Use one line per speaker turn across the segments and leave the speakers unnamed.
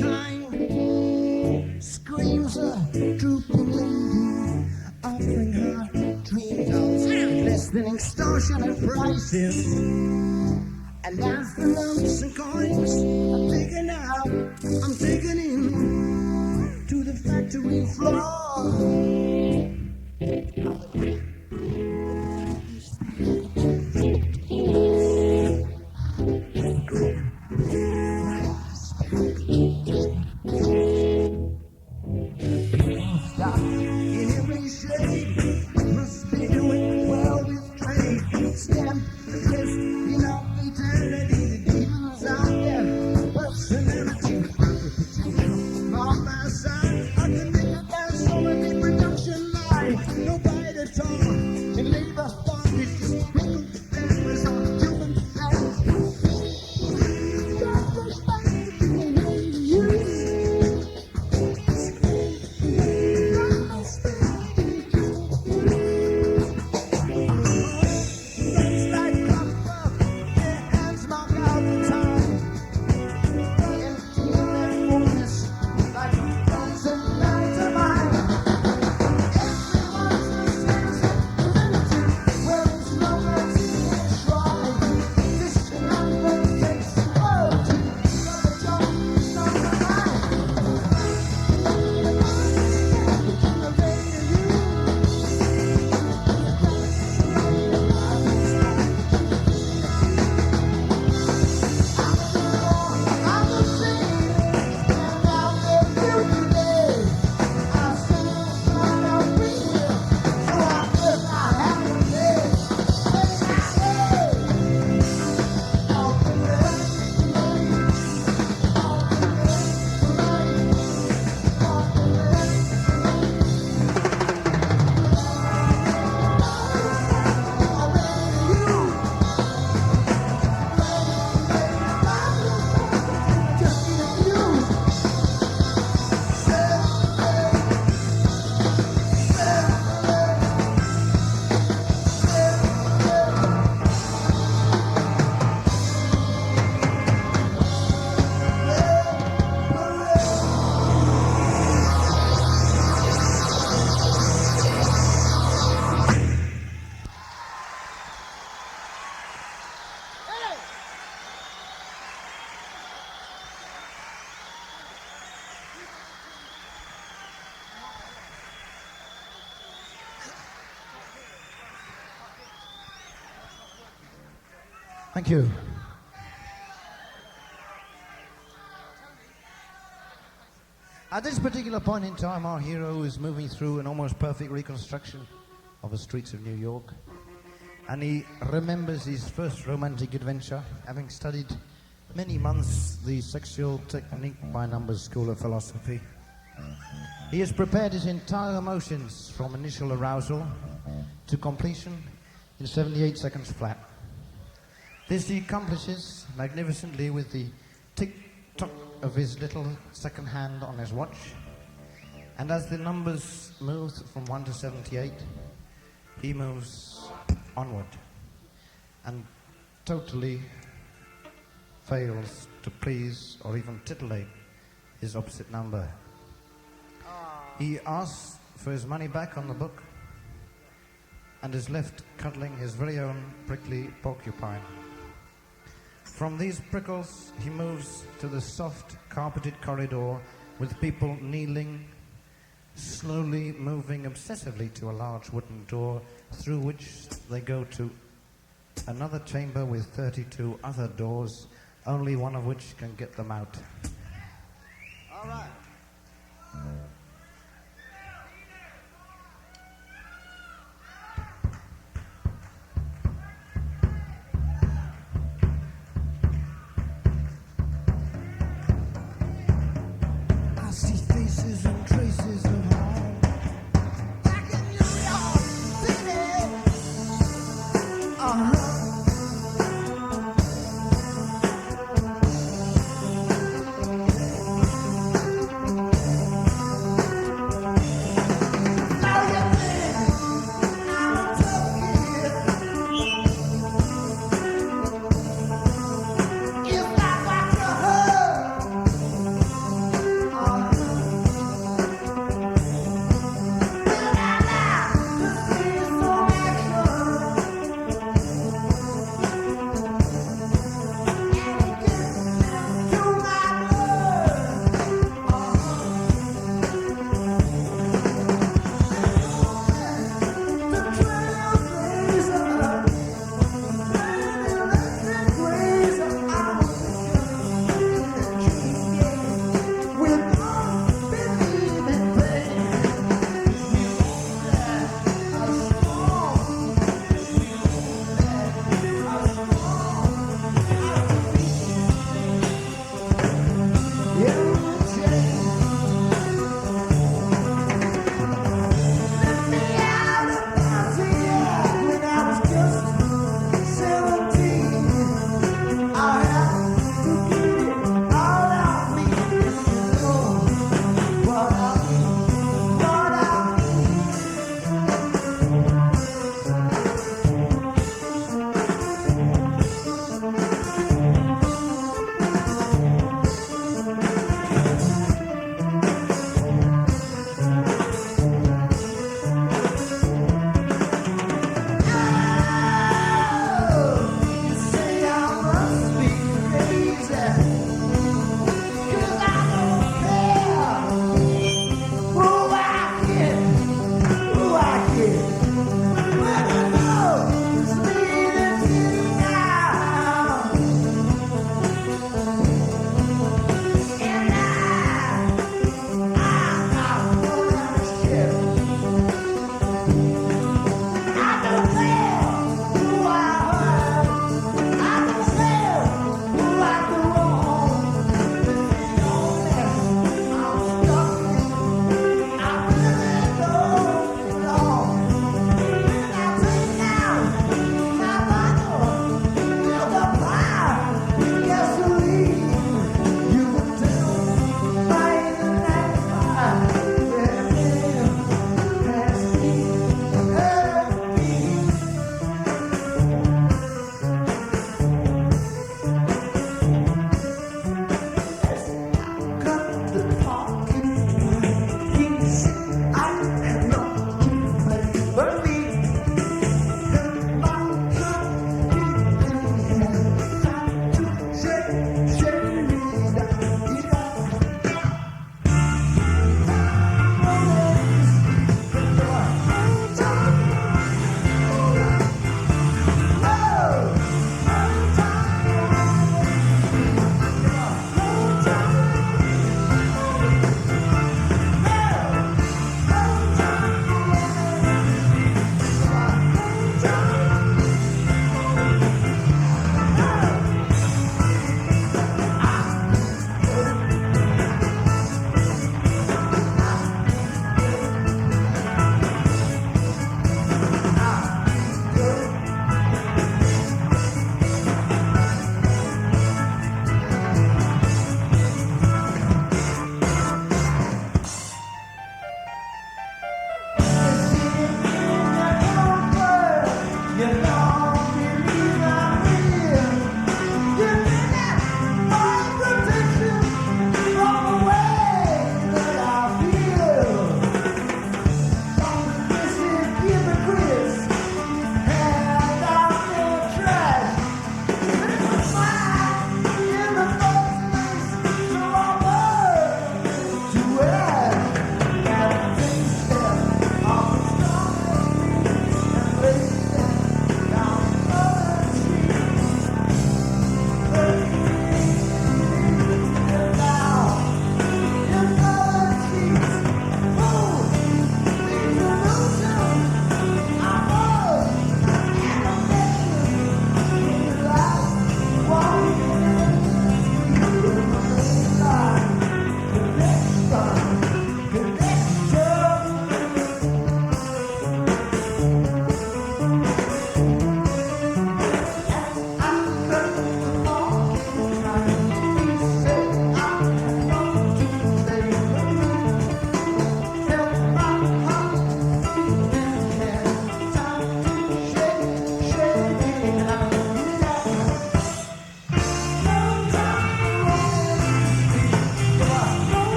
kind, screams a drooping lady, offering her dream dolls less than extortionate prices. And as the lumps and coins are taken out, I'm taken in to the factory floor. In every shade, must be doing well with trade. Stamp the twist in our eternity. The demons out there, personality. On my side, I can make it dance so many production line. Nobody to talk in labor bondage. Just wiggle the families on human hands. Got the fight in the way you use. Thank you. At this particular point in time, our hero is moving through an almost perfect reconstruction of the streets of New York. And he remembers his first romantic adventure, having studied many months the sexual technique by Numbers School of Philosophy. He has prepared his entire emotions from initial arousal to completion in 78 seconds flat. This he accomplishes magnificently with the tick-tock of his little second hand on his watch. And as the numbers move from 1 to 78, he moves onward and totally fails to please or even titillate his opposite number. He asks for his money back on the book and is left cuddling his very own prickly porcupine. From these prickles, he moves to the soft, carpeted corridor with people kneeling, slowly moving obsessively to a large wooden door through which they go to another chamber with 32 other doors, only one of which can get them out. All right.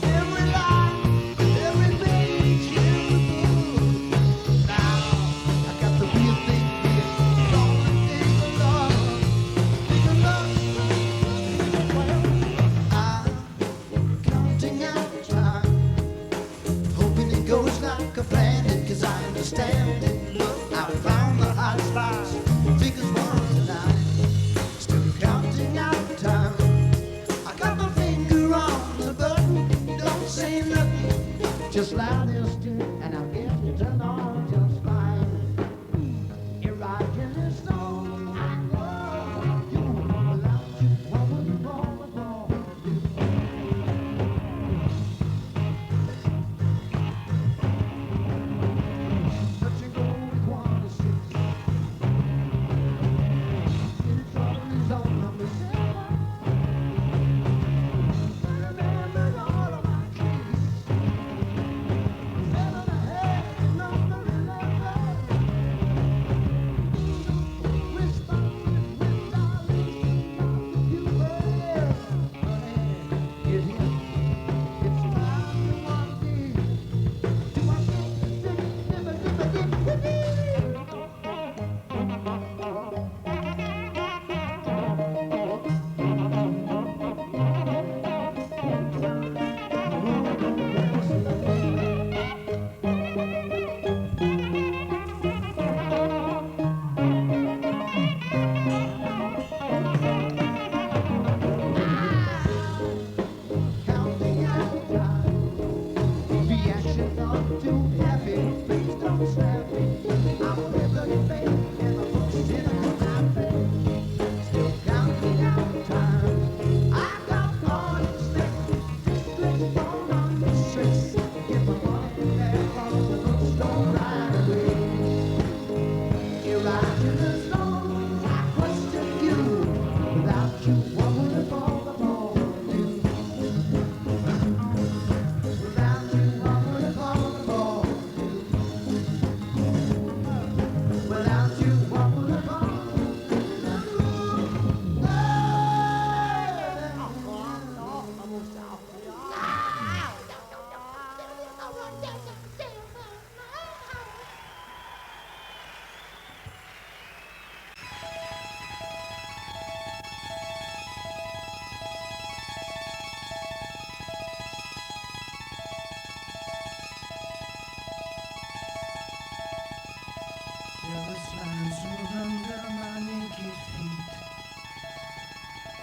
Every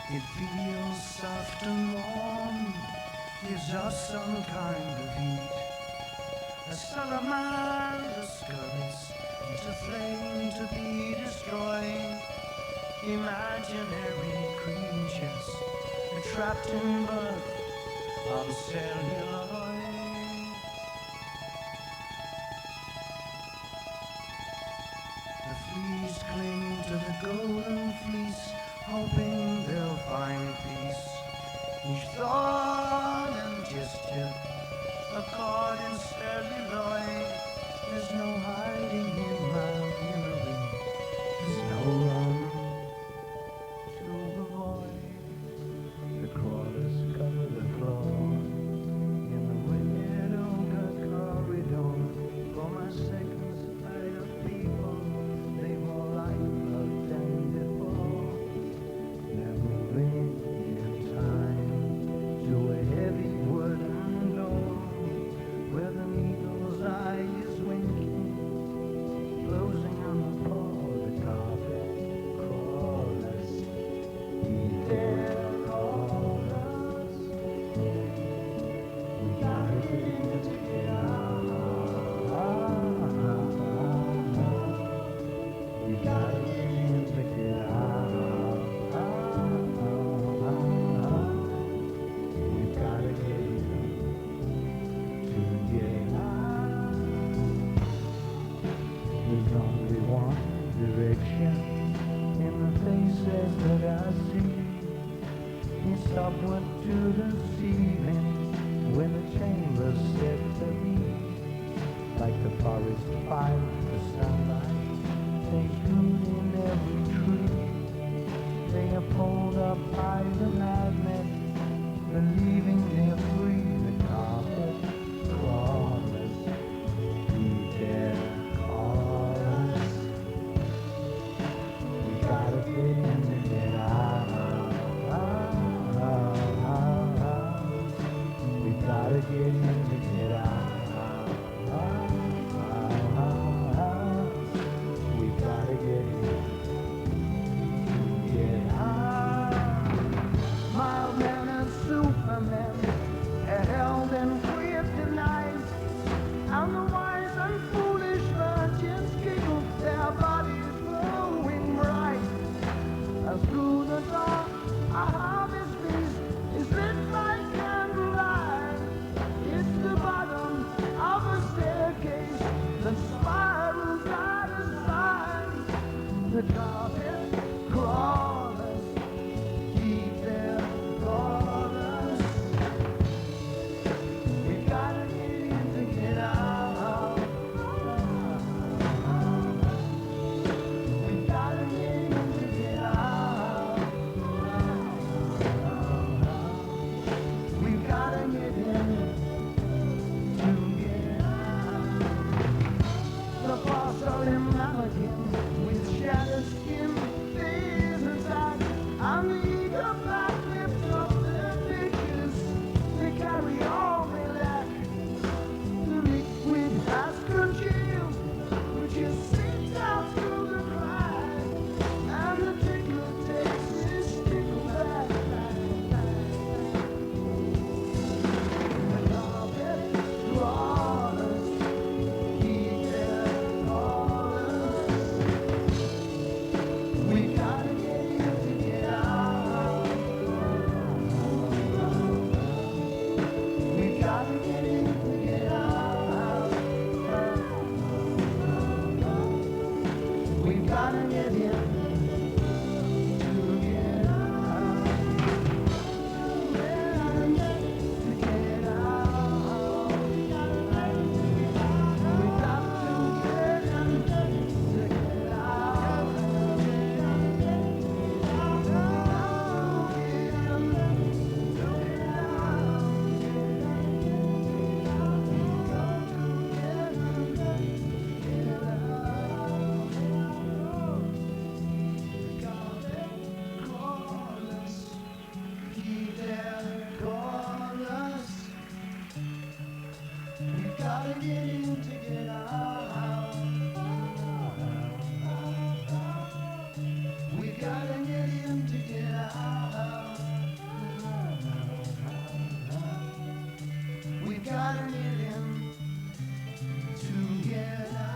It feels soft and warm, gives us some kind of heat. A salamander scurries into flame to be destroyed. Imaginary creatures trapped in birth on celluloid. The fleas cling to the golden fleece, hoping they'll find peace. Each thought and gesture, a cord in celluloid. There's no hiding in my memory. There's no run to avoid. The crawlers cover the floor in the widowed corridor. For my second sight of people, they more like love than before. They're moving in time to a heavy wooden door where the needle's eye is winking, closing on the floor, the carpet crawlers, be there crawlers. We gotta get in to get out. We gotta get in to get out. We gotta get in to get out. There's only one direction in the faces that I see. It's upward to the ceiling when the chamber's set to be. Like the forest fire, the sunlight, they bloom in every tree. They are pulled up by the magnet, believing they're free. The carpet crawlers, be there crawlers. We gotta get in to get out. We gotta get in to get out. We gotta get in to get out. Mild mannered supermen are held in kryptonite, and the wise and foolish virgins giggle, their bodies glowing bright. As through the dark, a harvest feast is lit by candlelight. It's the bottom of a staircase that spirals out of sight. The carpet crawlers keep their crawlers. We gotta get in to get out. We gotta get in to get out. We gotta get in to get out. The porcelain mannequin with shattered skin got a million together.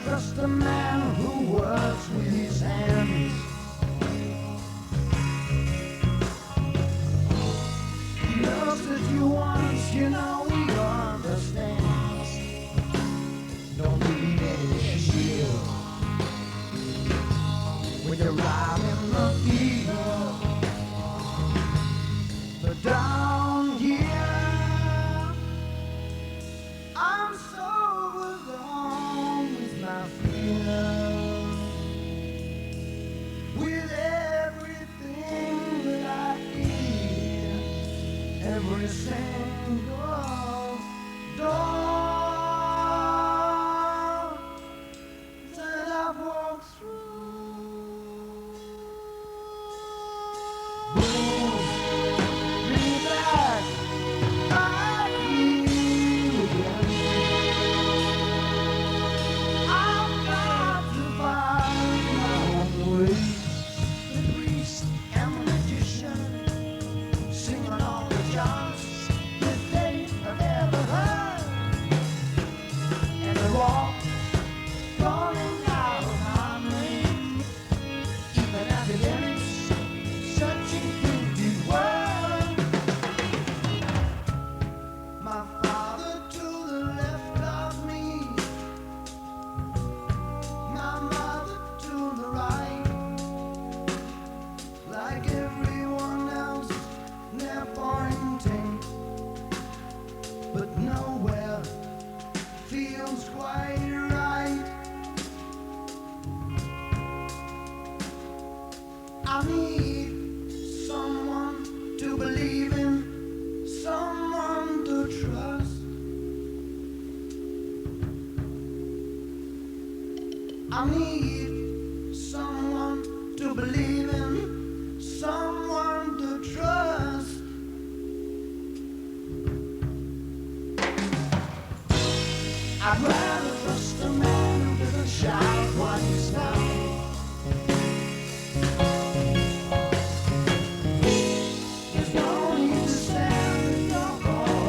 Trust a man who works with his hands. He loves at you once, you know he understands. Don't need any shield when you're out in the field. But down here, I'm so alone with my fears, with everything that I hear, every single door that I've walked through. Bring me back here again. I've got to find my own way. The priest and the magician singing all the jars that they have ever heard, and they're all calling out my name. Even academics searching through the world. My father to the left of me, my mother to the right. Like everyone else, they're pointing, but nowhere feels quite right. I need someone to believe in, someone to trust. I need someone to believe in, someone to trust. I'd rather trust a man who doesn't shout what he's found. There's no need to stand in your call.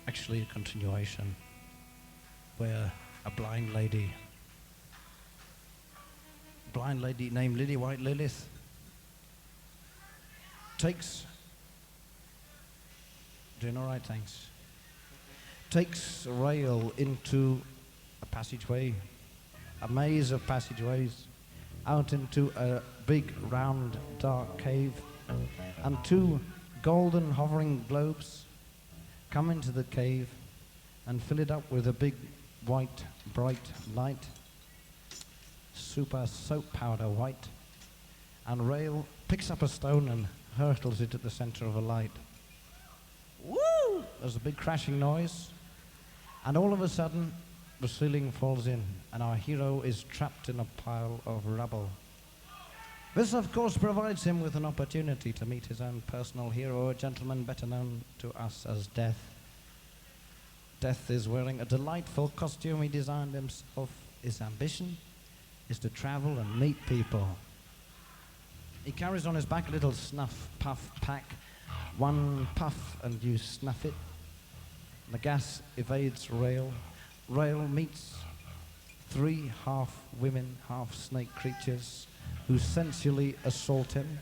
actually a continuation where a blind lady named Lilywhite Lilith doing all right, thanks, takes Rael into a passageway, a maze of passageways, out into a big, round, dark cave, and two golden hovering globes come into the cave and fill it up with a big, white, bright light, super soap powder white, and Rael picks up a stone and hurtles it at the center of a light. Woo! There's a big crashing noise, and all of a sudden, the ceiling falls in, and our hero is trapped in a pile of rubble. This, of course, provides him with an opportunity to meet his own personal hero, a gentleman better known to us as Death. Death is wearing a delightful costume he designed himself. His ambition is to travel and meet people. He carries on his back a little snuff puff pack. One puff and you snuff it. The gas evades Rael. Rael meets three half-women, half-snake creatures who sensually assault him.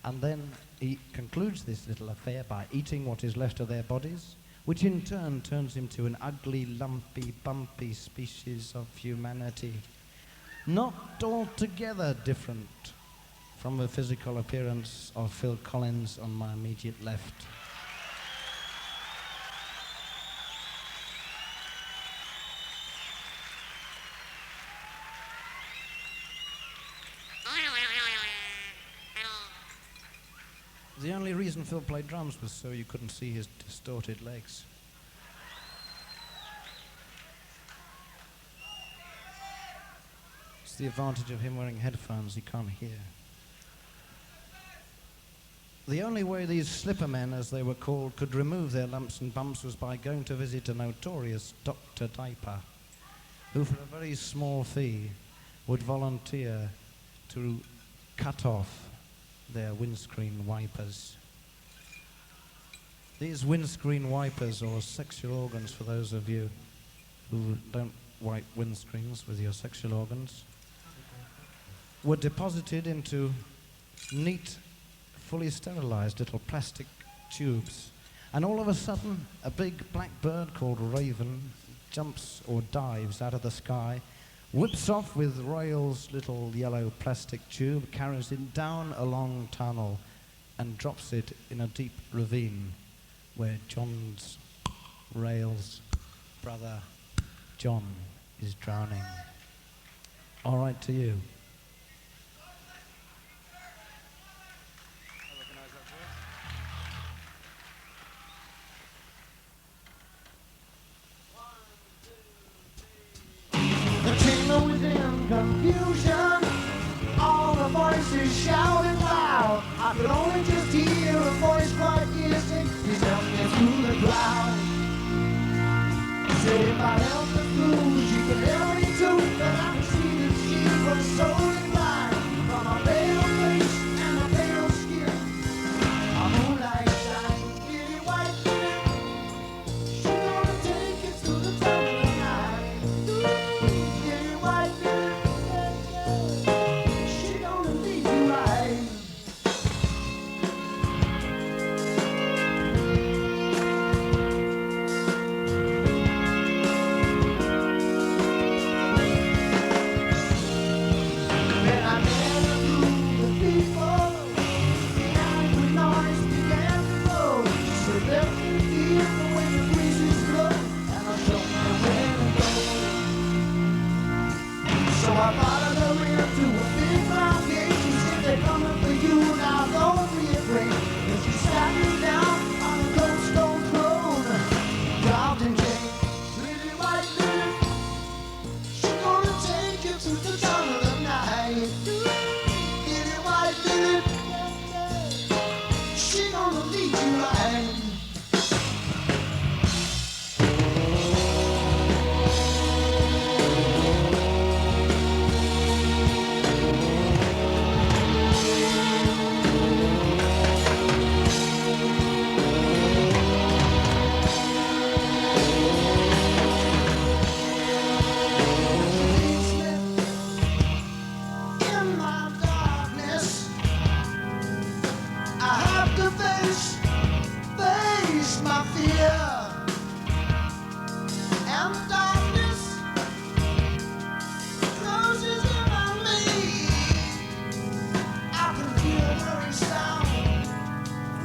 And then he concludes this little affair by eating what is left of their bodies, which in turn turns him to an ugly, lumpy, bumpy species of humanity, not altogether different from the physical appearance of Phil Collins on my immediate left. The only reason Phil played drums was so you couldn't see his distorted legs. It's the advantage of him wearing headphones, he can't hear. The only way these Slippermen, as they were called, could remove their lumps and bumps was by going to visit a notorious Dr. Diaper, who for a very small fee would volunteer to cut off their windscreen wipers. These windscreen wipers, or sexual organs for those of you who don't wipe windscreens with your sexual organs, were deposited into neat, fully sterilized little plastic tubes. And all of a sudden, a big black bird called Ravine jumps or dives out of the sky, whips off with Rael's little yellow plastic tube, carries it down a long tunnel, and drops it in a deep ravine where Rael's brother, John, is drowning. All right to you.
Within confusion, all the voices shouted loud. I could only just hear a voice quite distant. He's helped me through the cloud. He said if I help the fools, you can help me too. But I could see that she was so inclined from her pale face and her pale skin. A moonlight shine, pretty white skin. She gonna take you through the tunnel tonight. and darkness closes in on me. I can hear the very sound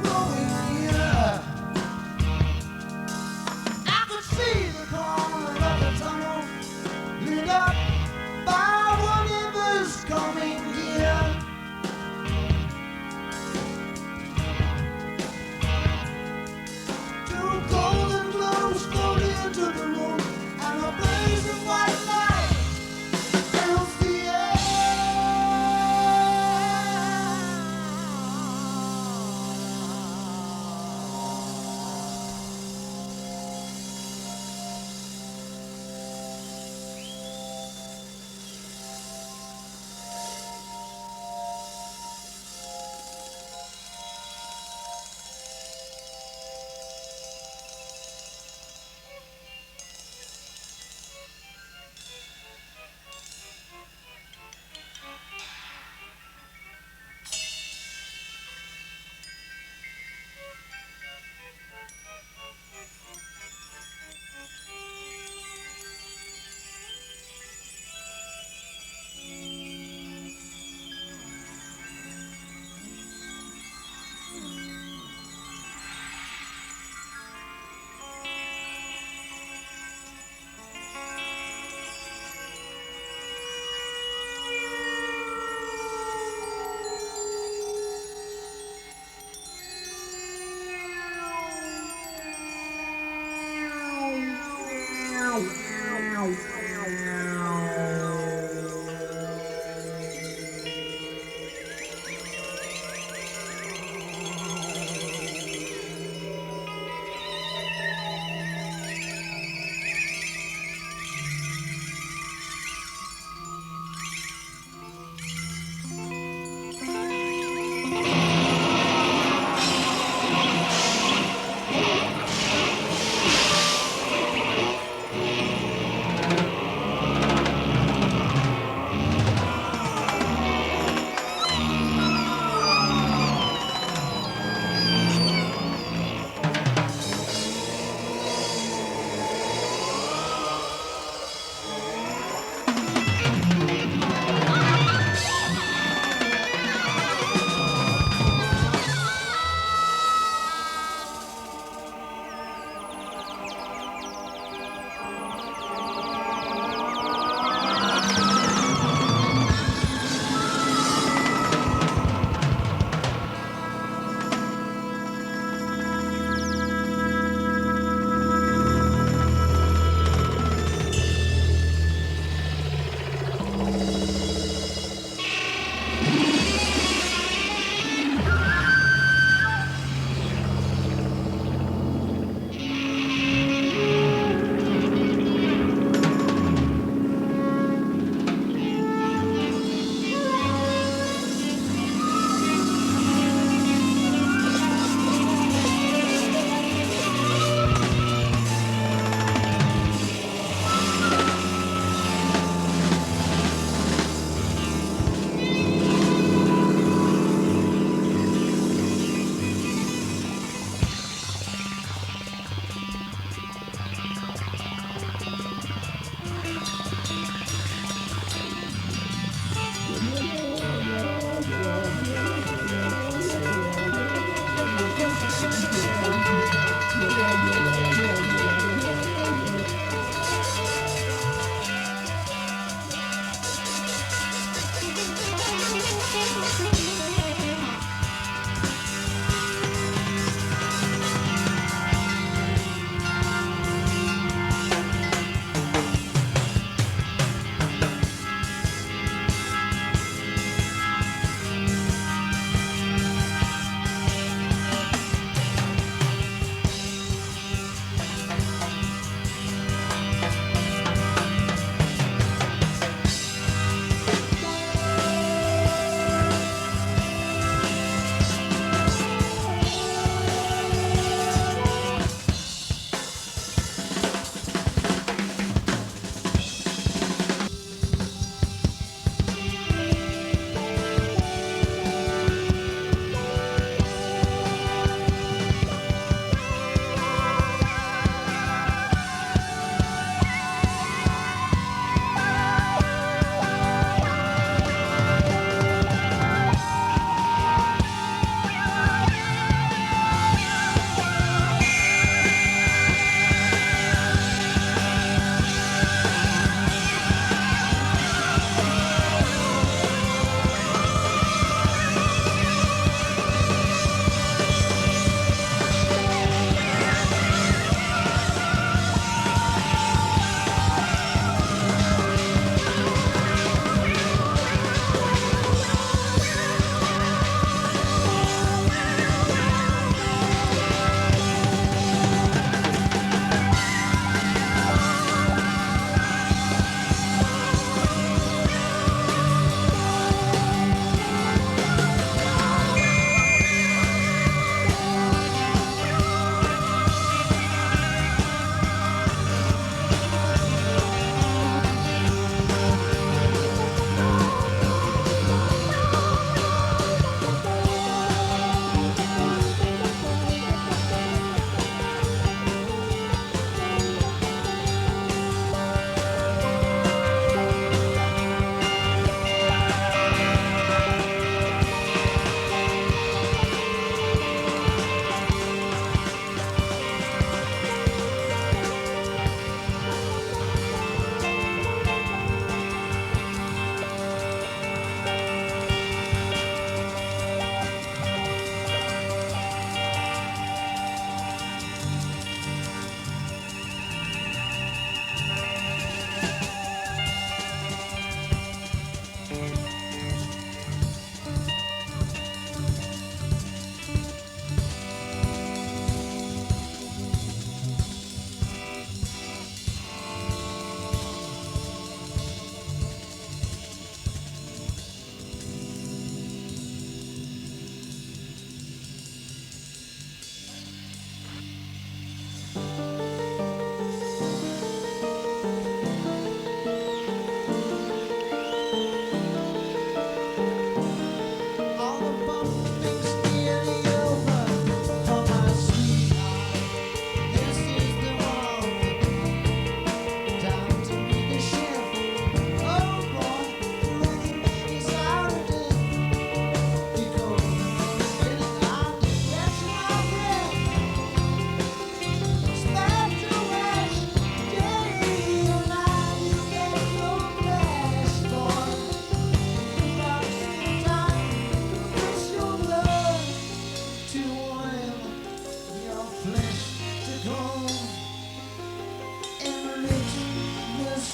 growing near. I could see the corner of the tunnel lit up by whatever's coming here. Two golden globes floated into the room,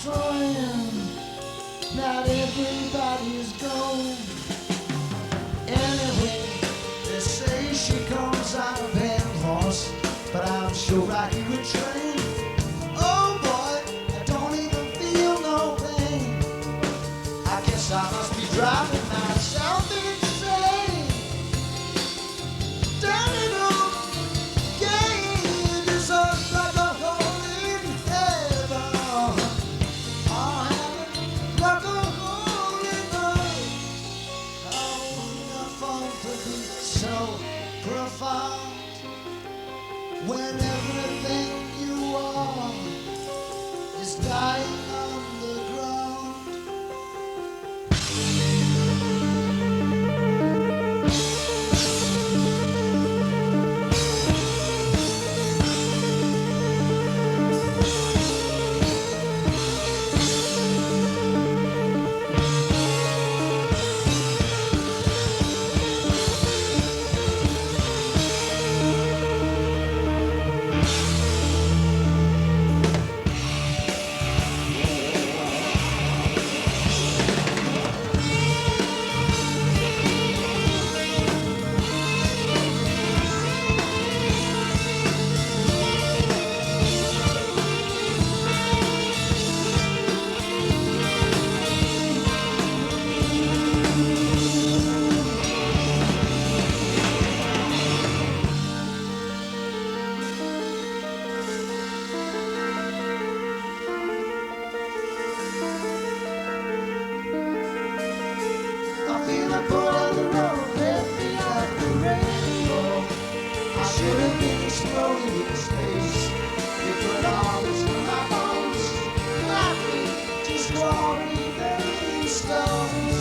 swim. Not everybody's gold. Anyway, they say she comes out of N.Y.C, but I'm sure I could train. Oh boy, I don't even feel no pain. I guess I must be driving myself insane. Down in old gate is like a hole in heaven. Oh, heaven, like a hole in earth. How wonderful to be so profound when everything you are is dying on the ground. I feel a pull of the road, left me at the rainbow. I should have been exploding in space. It put arms in my bones, like me, just glory baby stones.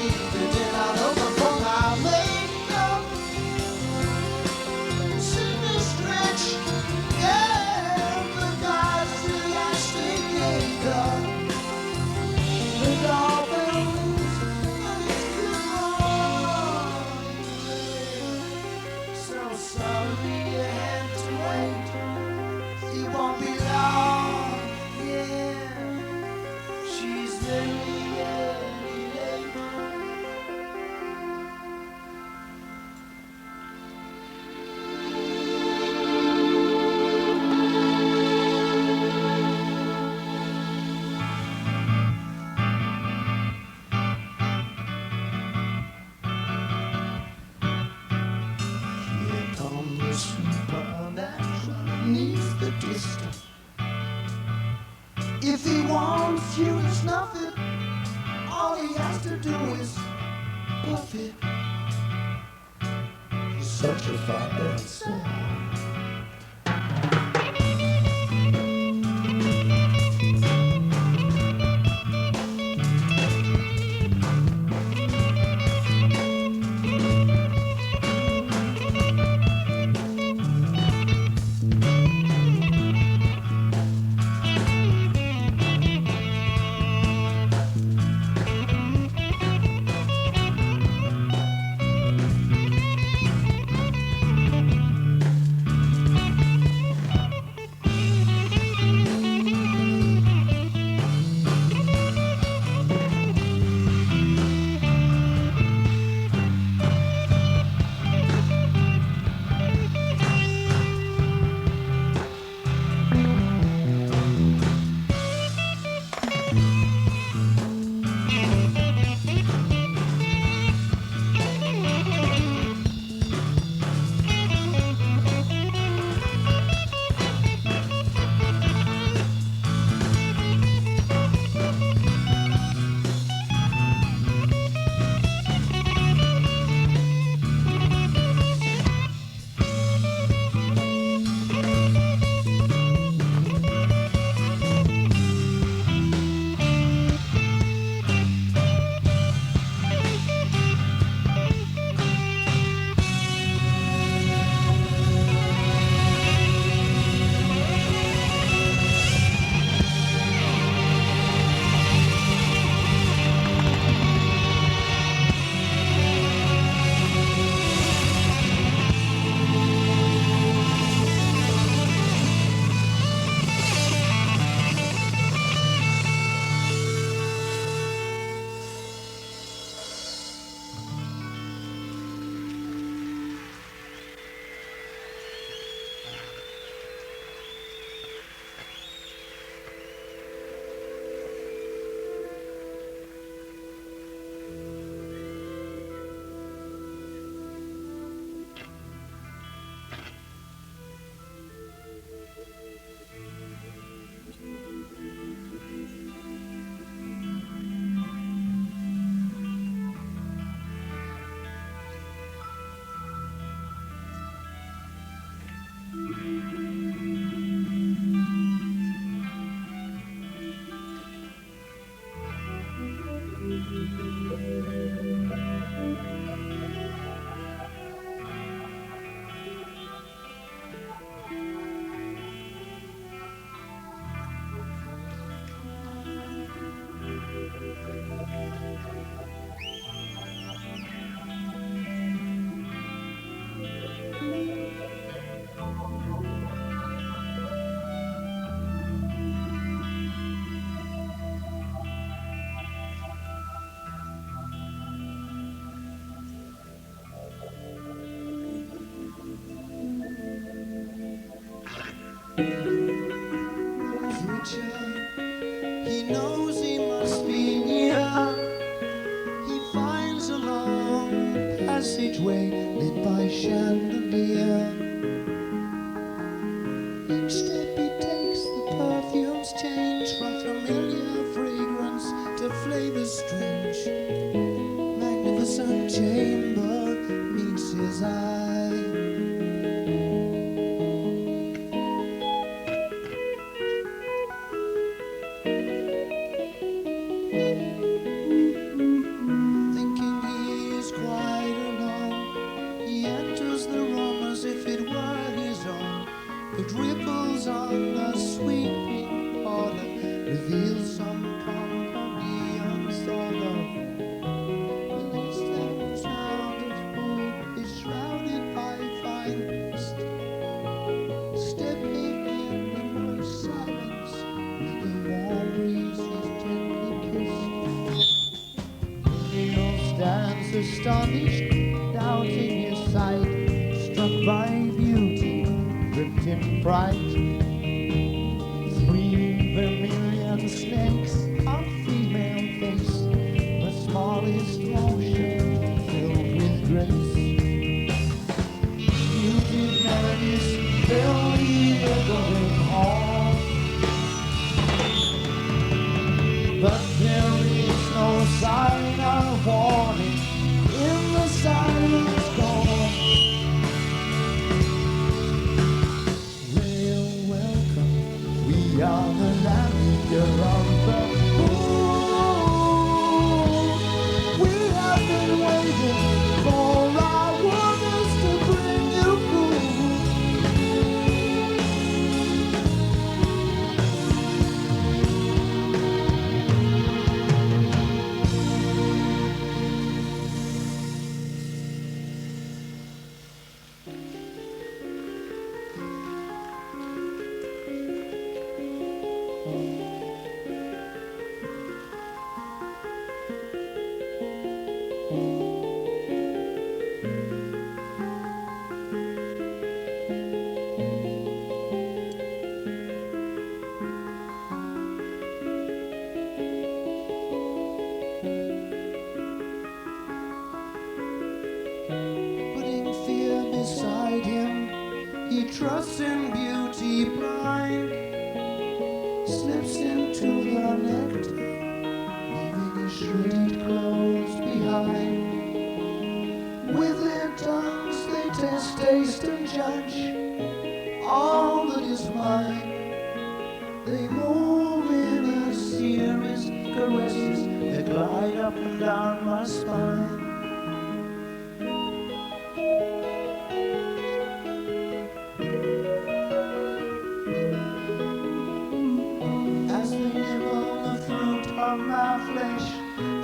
Eat the dinner over for my makeup. See me stretch, yeah, the guy's elastic makeup. The dolphins, so sorry you had to wait. It won't be long, yeah. She's very late. Here comes the supernatural beneath the distance. If he wants you to snuff it, all he has to do is puff it. He's such a fine dancer. knows he must be near. He finds a long passageway lit by chandelier. Each step he takes, the perfumes change from familiar fragrance to flavors strange. Magnificent chamber meets his eye. Thinking he is quite alone, he enters the room as if it were his own. It ripples on the sweeping water, reveals some company unthought of. Beneath that sound of pool is shrouded by fine mist. Stepping in the moist silence, with the warm breeze is gently kissed. Neil stands astonished, doubting his sight, struck by beauty, ripped in pride. 3 vermilion snakes on female face, the smallest motion filled with grace. Muted melodies fill the echoing hall, but there is no sign of warning in the silence call. Rael, welcome, we are the Lamia of the pool. We have been waiting for our wonders to bring you food. Putting fear beside him, he trusts in beauty blind, slips into the nectar, leaving his shredded clothes behind. With their tongues they test, taste, and judge all that is mine. They move in a series of caresses that glide up and down my spine. As they nibble the fruit of my flesh,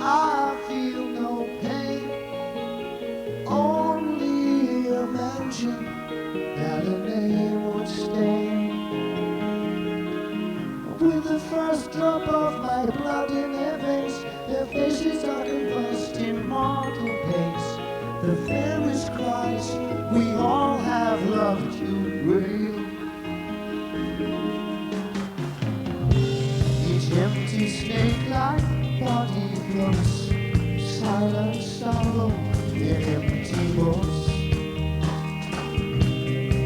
I feel no pain. Only imagine that a name would stain. With the first drop of my blood in their veins, their faces are convulsed in mortal pace. The fairest Christ, we all have loved you, Rael. Each empty snake-like body floats, silent sorrow in empty books.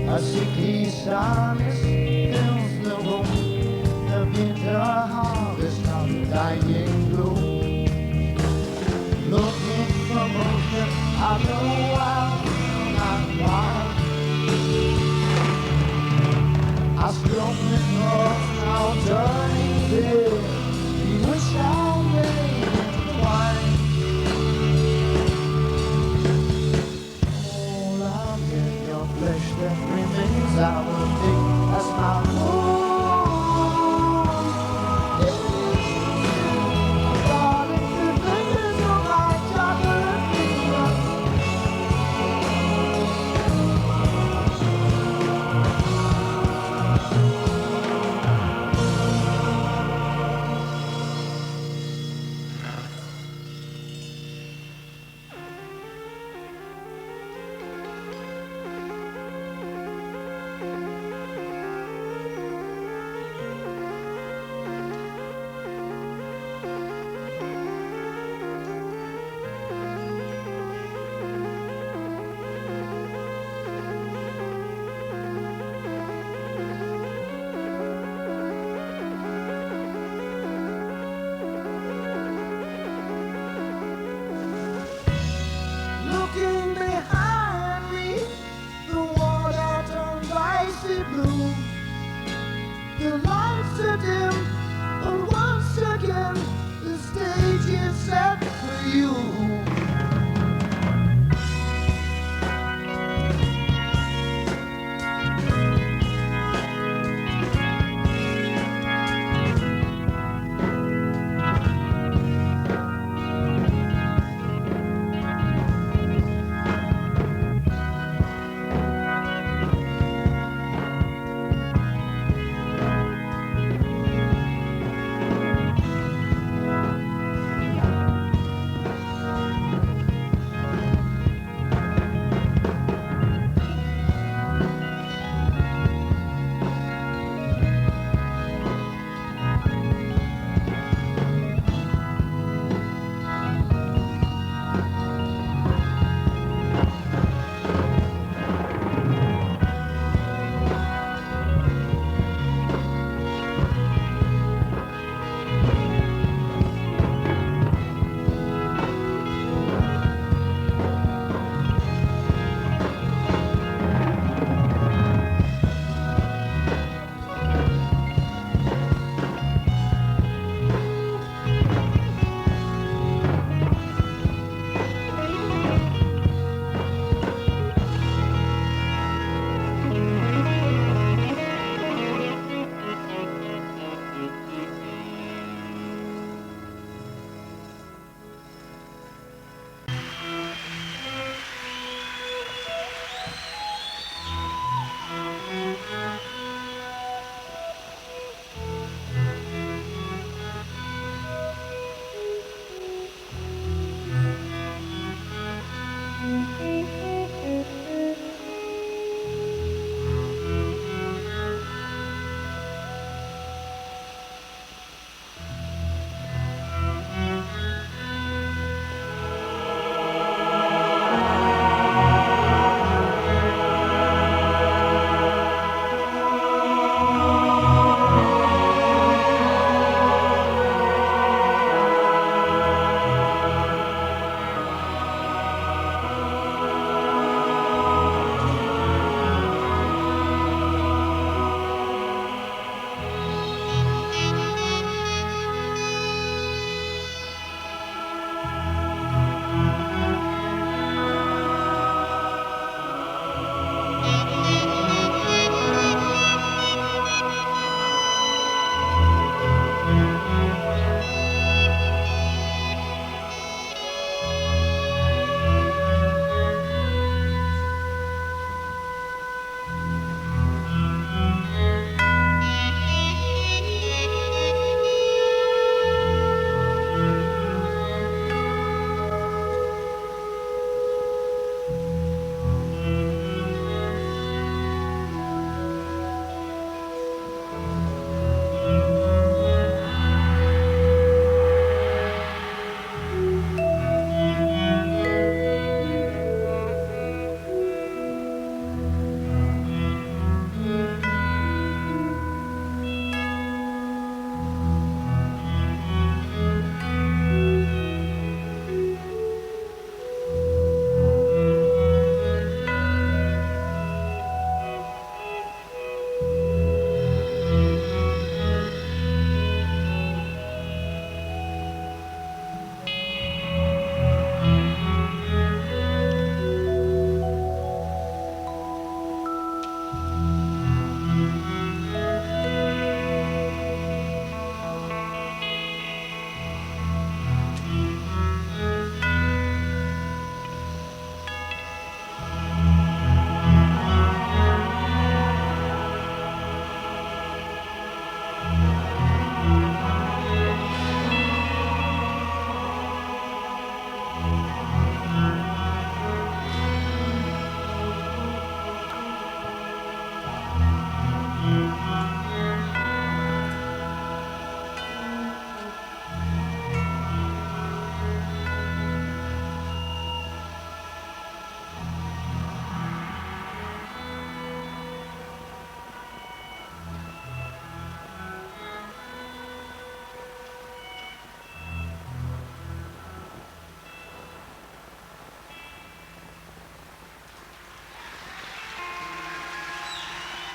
A sickly silence fills the room, the bitter harvest of the dying gloom. Looking for motion, I know I'm not wild. I stroke the thoughts now turning clear. We wish our rain and wine. All I'm in your flesh that remains, I will take as my own. It is you.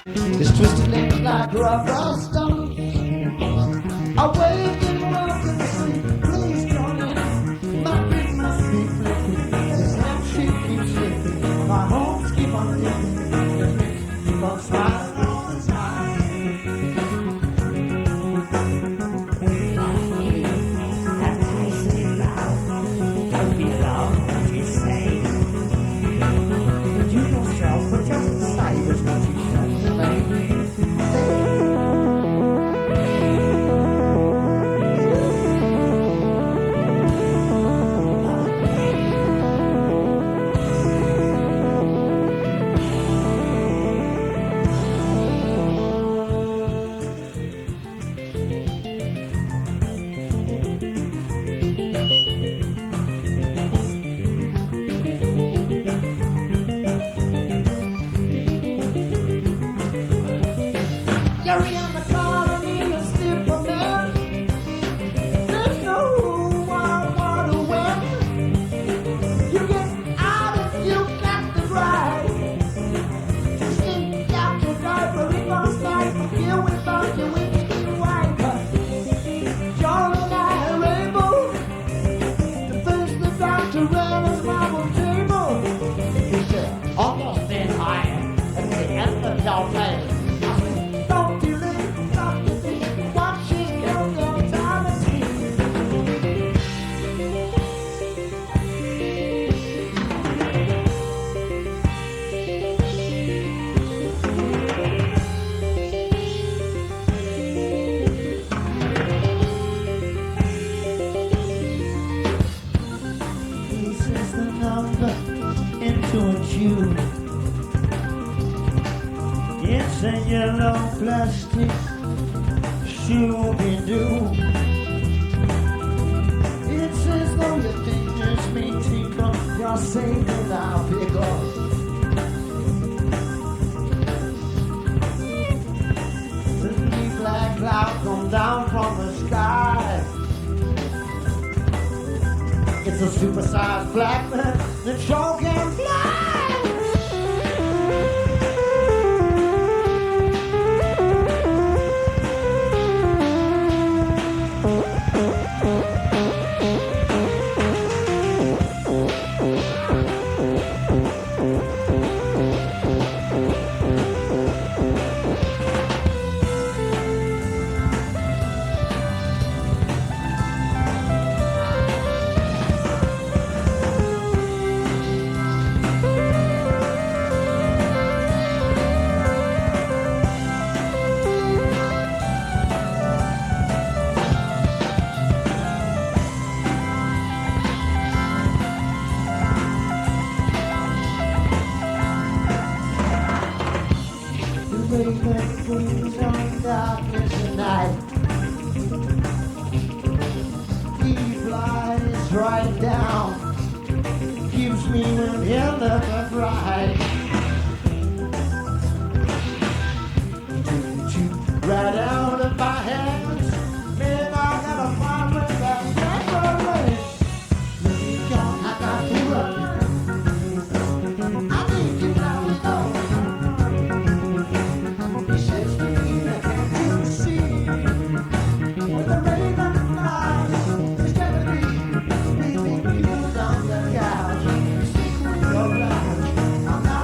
His twisted lips like rubber stones. Awake and welcome to sleep. Please join in. My feet must be flipping. His handshake keeps slipping. My homes keep on dipping. The lips keep on smiling all the time.
That nicely loud. Don't be loud what you say. You yourself were just the same as what you said to me.
You're in the colony of Slippermen. There's no one to win. You get out if you got the right. Just think out your diaper in those nights. Here without your windscreen wiper. John and I are able to face the Dr. Rael's marble table.
He said, almost been higher at the end of your day.
Don't delay, stop the thing. Watch it count down time and speed. Pieces the number into a tube. It's a yellow plastic Scooby-Doo. It says though your fingers may tinkle, you're safe without pickle. The big black cloud come down from the sky. It's a supersized black man that sure can fly. Raven brings on darkness at night. He flies right down, gives me an end of the ride. Right out of my hands, man, I gotta find where that memory. Let me go, I got to run. I need you now to know. He says to me, can't you see? With the raven eyes, it's gonna be leaving you on the couch. Sleep with your lounge. I'm not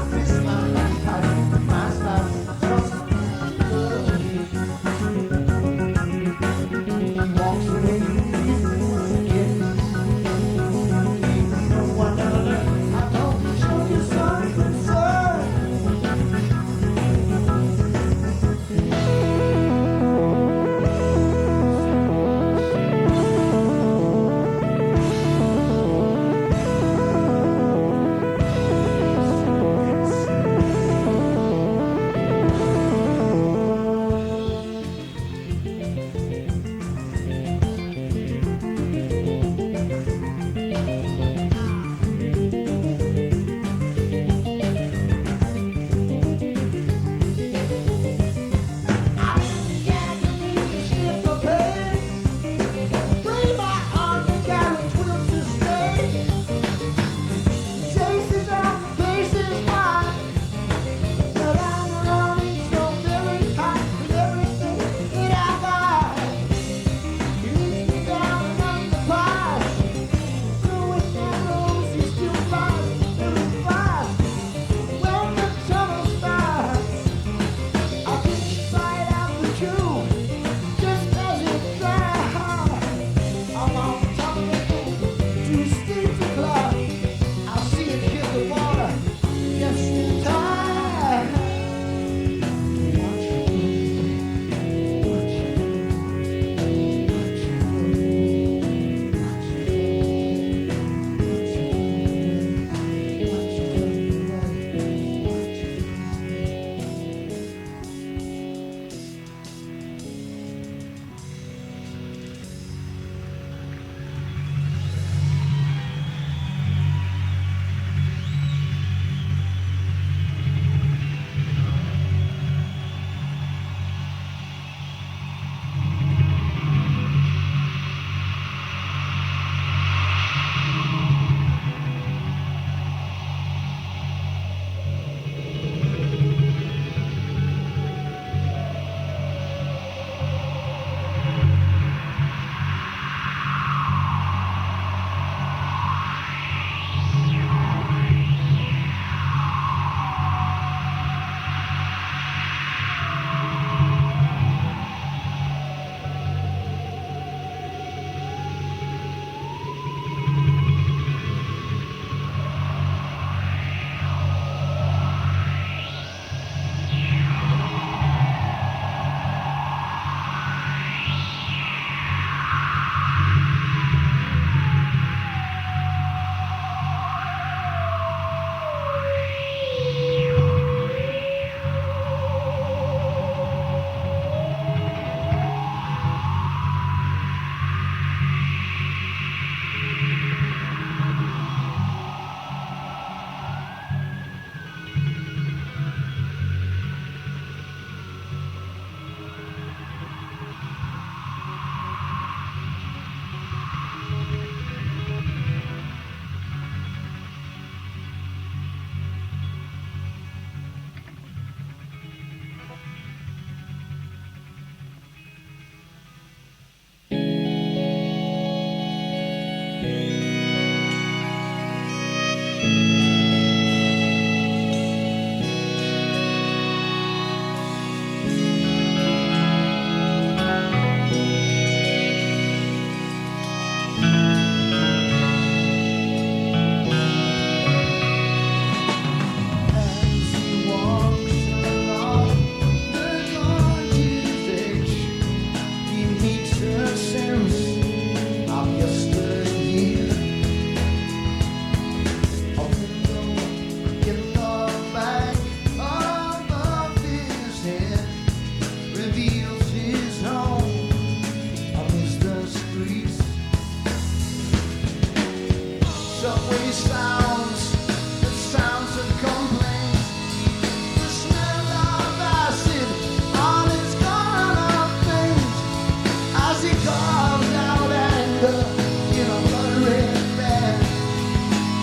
sugar in a blood red bag.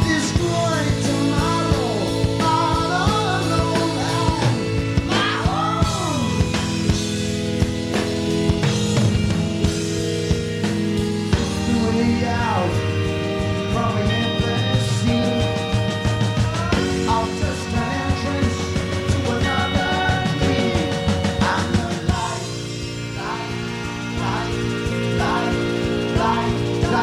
Destroying tomorrow, all alone, and my home. Threw me out from the N.Y.C. I'll just an entrance to another me. I'm the light, light, light, light, light,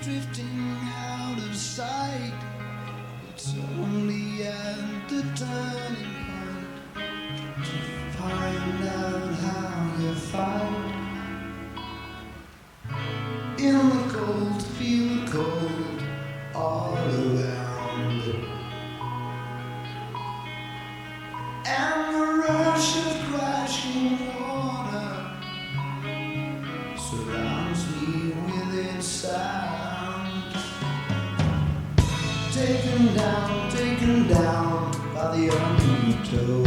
drifting out of sight. It's only at the turning point to find out how you fight. In the cold, feel the cold all around. And the rush of crashing water surrounds me with its sound. Taken down by the undertow.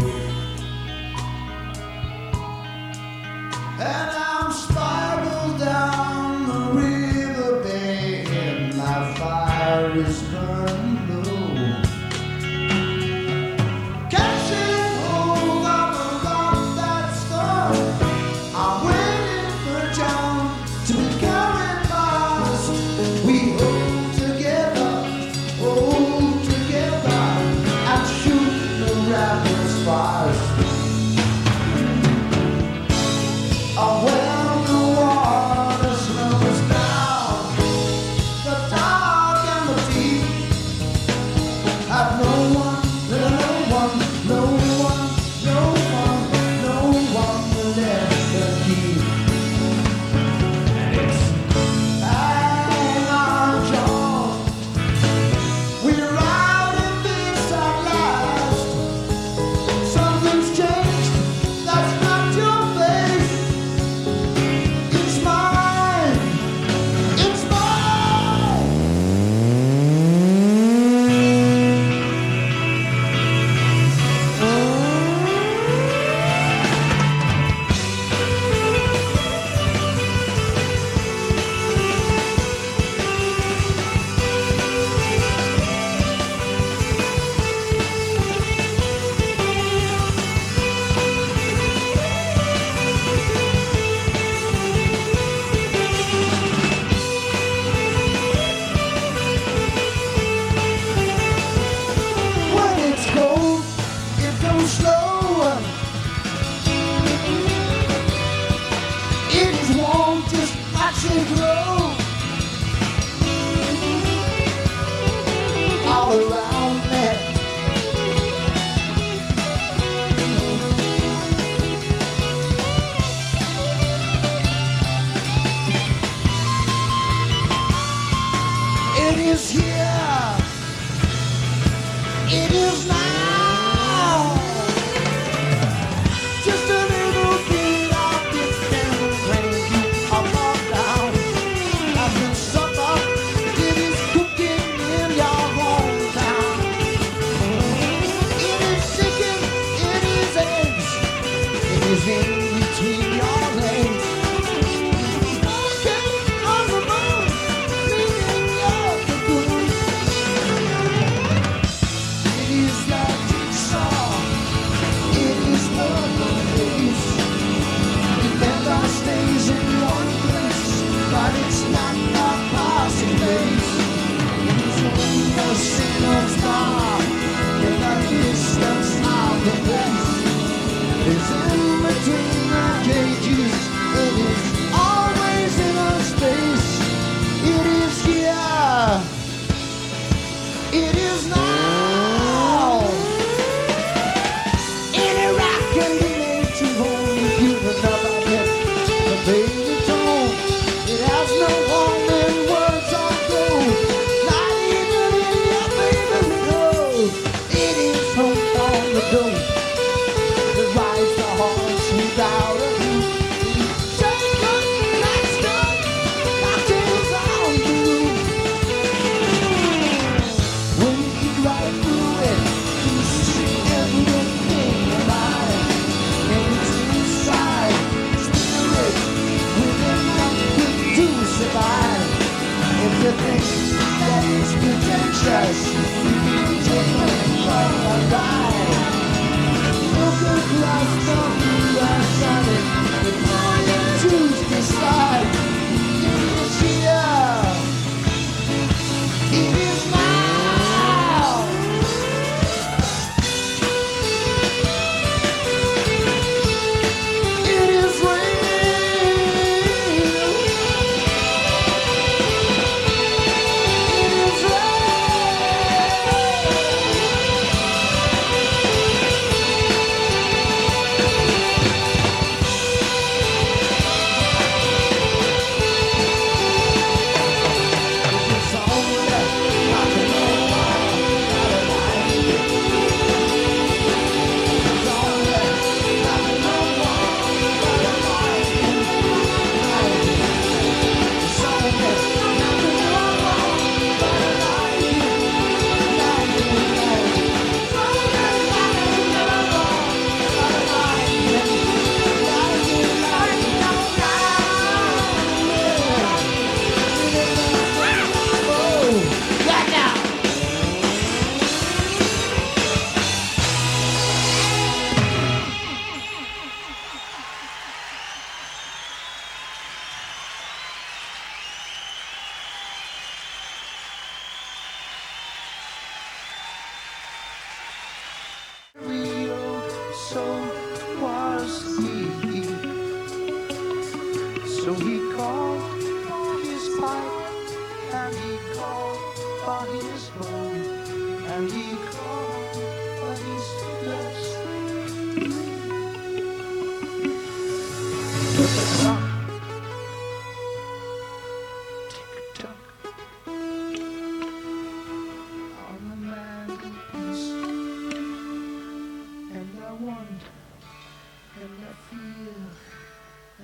And I'm spiraled down the river bank, and my fire is burning low. Catching hold of a rock that's gone. I'm waiting for John to be carried past. We hold together, and shoot the rabbits fast. Oh, when the water slows down, the dark and the deep have no one left to keep. And it's hang on, John, we're riding this at last. Something's changed, that's not your face. It's mine, it's mine. When it's cold, it goes slow. It is warm, just watch it grow. All around me. It is here. It is now. Just a little bit of this and bring you up or down. by his home, and he called, but he still loves me. Tick-tock, tick-tock, on the mantelpiece, and I want, and I feel,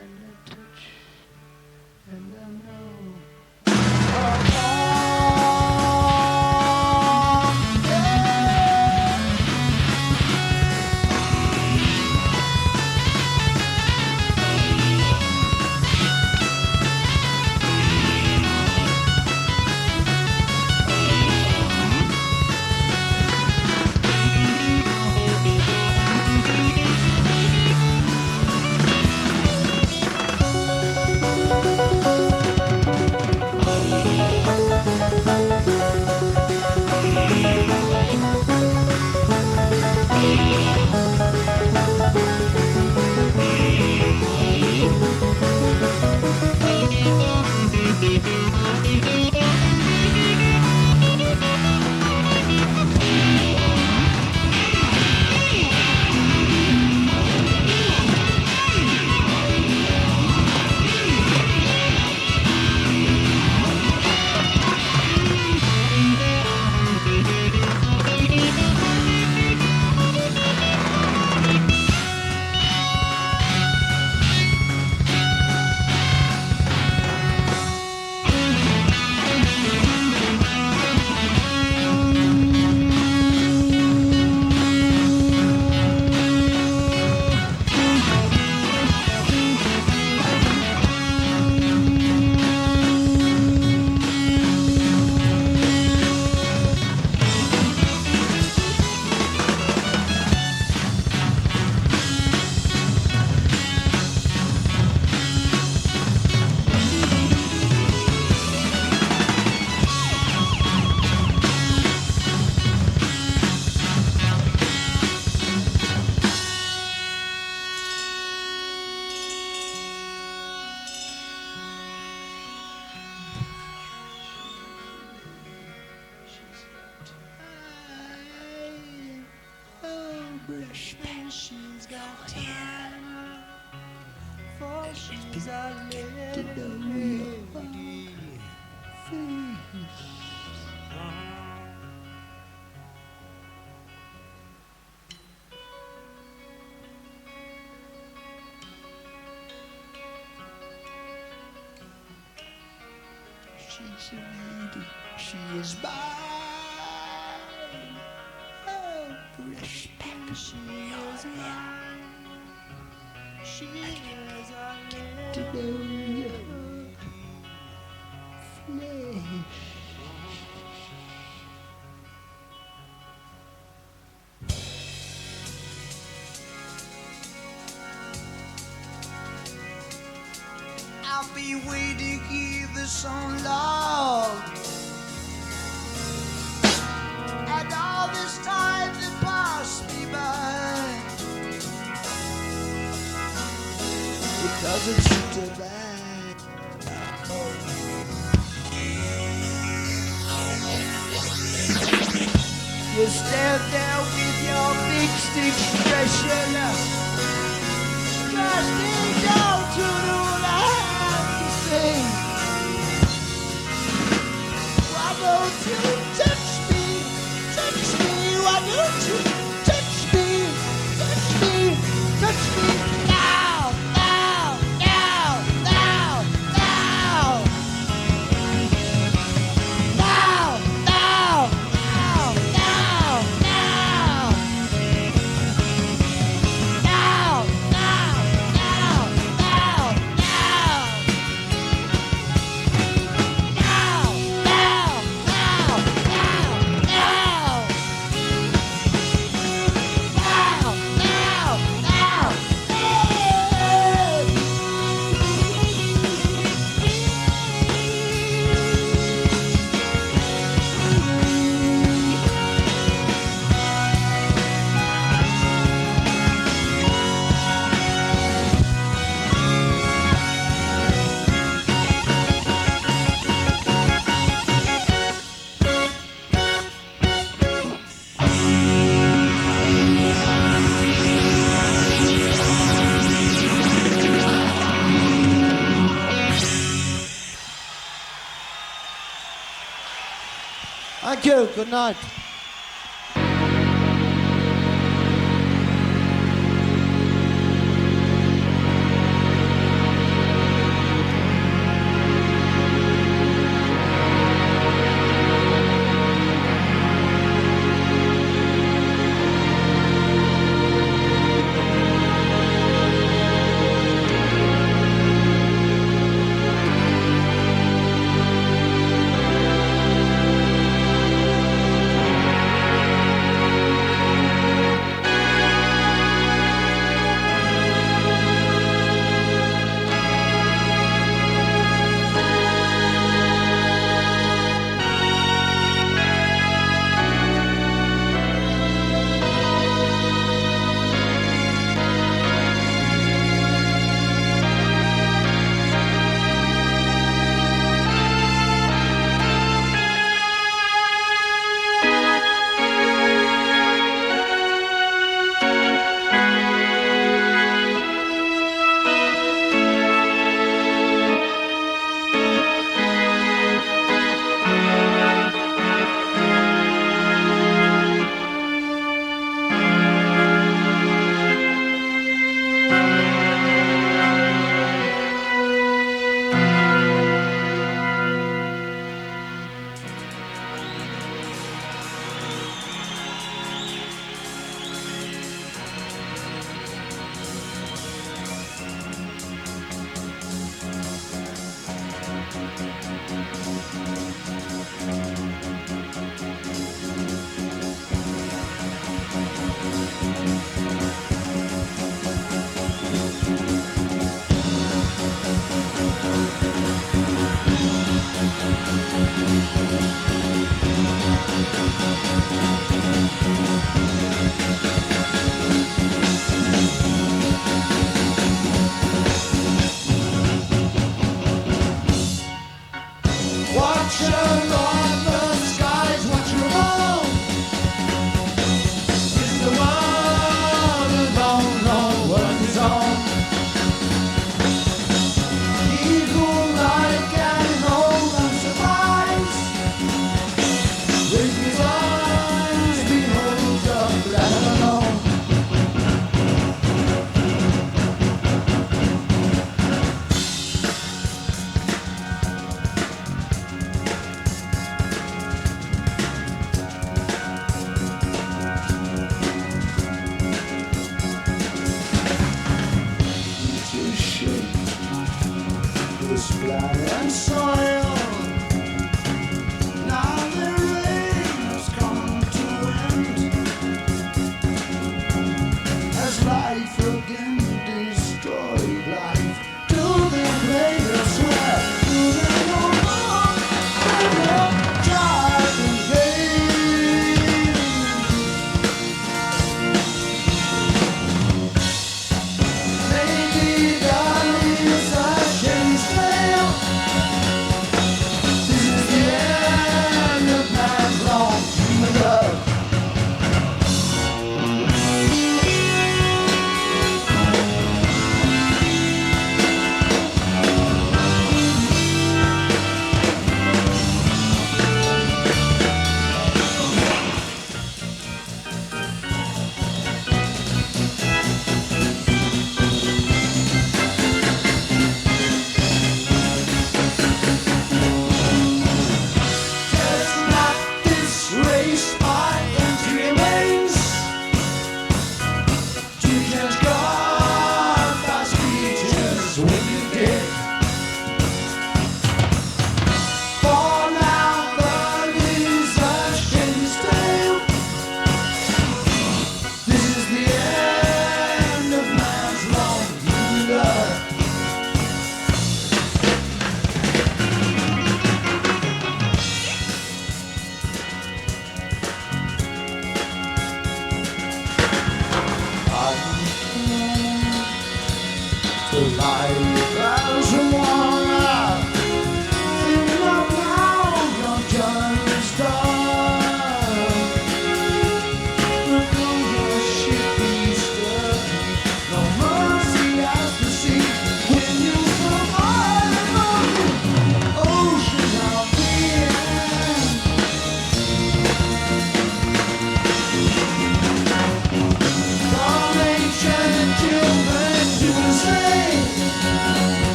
and I touch, and I know. She's got time, for she's a lady. She's a lady, she is mine. Oh, respect. She is mine. She is a lady. Flesh. I'll be waiting here so long, and all this time that passed me by, it doesn't seem to matter. You stand there with your fixed expression, casting down to the land to say, why don't you touch me, why don't you touch me, now, now, now, now, now, now, now, now, now, now, now, now, now,
Thank you. Good night.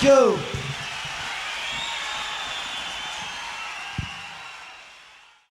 Thank you.